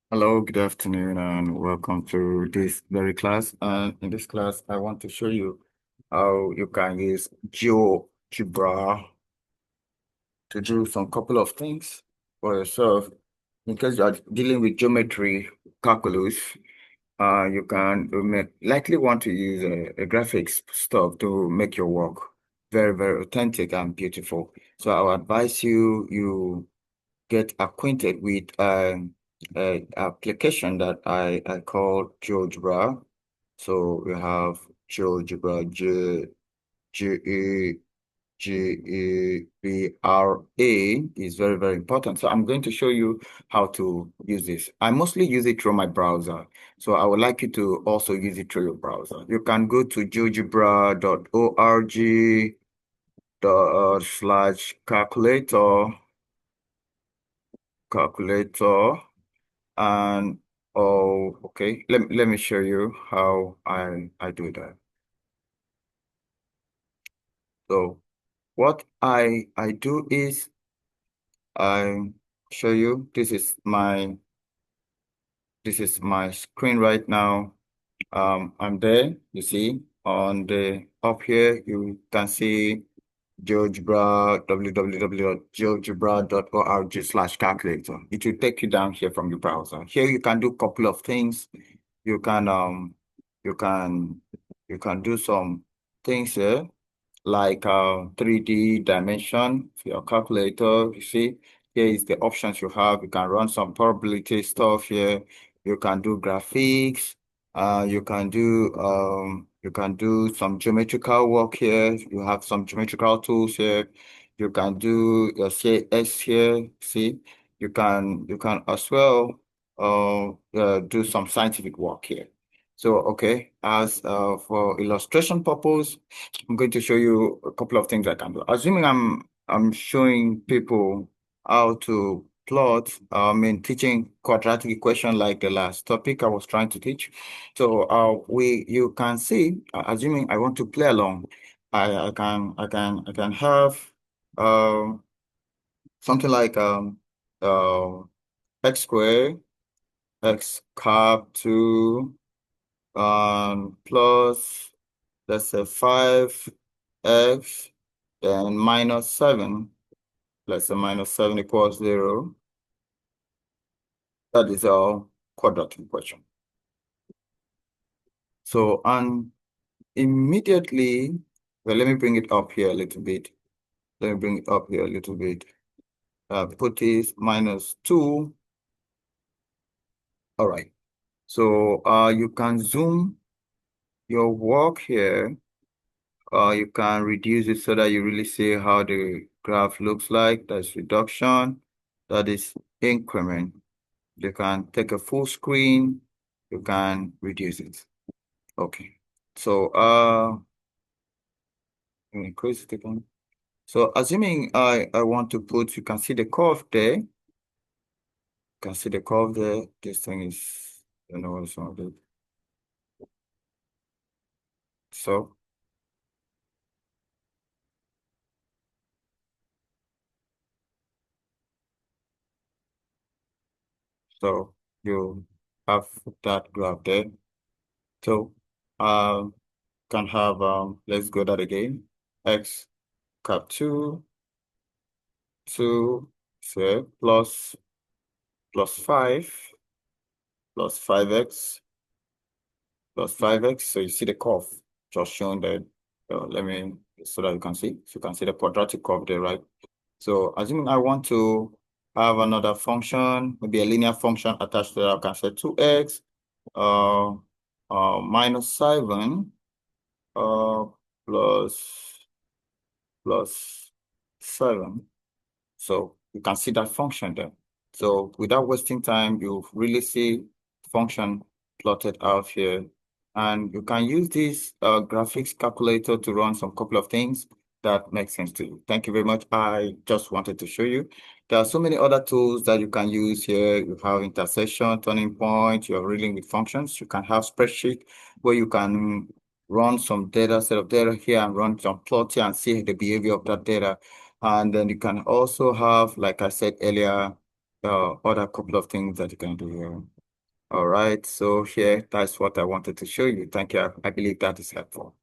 Hello, good afternoon, and welcome to this very class. And in this class, I want to show you how you can use GeoGebra to do some couple of things for yourself. Because you are dealing with geometry calculus, you can likely want to use a graphics stuff to make your work very, very authentic and beautiful. So I would advise you get acquainted with a application that I call GeoGebra. So we have GeoGebra, Gebra is very, very important. So I'm going to show you how to use this. I mostly use it through my browser. So I would like you to also use it through your browser. You can go to geogebra.org slash calculator. And oh, okay. Let me show you how I do that. So what I do is I show you this is my screen right now. I'm there, you see, on the up here you can see GeoGebra, www.geogebra.org/calculator. It will take you down here from your browser. Here you can do a couple of things. You can you can you can do some things here like 3D dimension for your calculator. You see, here is the options you have. You can run some probability stuff here. You can do graphics. You can do some geometrical work here. You have some geometrical tools here. You can do your CS here. See, you can as well do some scientific work here. So okay, as for illustration purpose, I'm going to show you a couple of things I can do. Assuming I'm showing people how to plot, teaching quadratic equation like the last topic I was trying to teach. So you can see, assuming I want to play along, I can have um something like uh x squared x cap 2 plus, let's say, 5x, then minus 7, let's say minus 7 equals 0. That is our quadratic equation. So, and immediately, well, let me bring it up here a little bit. Let me bring it up here a little bit. Put this minus 2. All right. So, you can zoom your work here. You can reduce it so that you really see how the graph looks like. That's reduction. That is increment. You can take a full screen. You can reduce it. Okay. So increase it again. So assuming I want to put, you can see the curve there. You can see the curve there. This thing is, what's wrong with it. So so you have that graph there. So can have let's go that again. X cap 2 say plus 5 plus 5x plus 5x. So you see the curve just shown there. Let me, so that you can see. So you can see the quadratic curve there, right? So assuming I want to have another function, maybe a linear function attached to that, I can say 2x uh, minus 7 uh, plus plus 7. So you can see that function there. So without wasting time, you really see function plotted out here. And you can use this graphics calculator to run some couple of things that make sense to you. Thank you very much. I just wanted to show you. There are so many other tools that you can use here. You have intersection, turning point, you're reading with functions. You can have spreadsheet where you can run some data, set of data here and run some plot here and see the behavior of that data. And then you can also have, like I said earlier, other couple of things that you can do here. All right, so here, that's what I wanted to show you. Thank you. I believe that is helpful.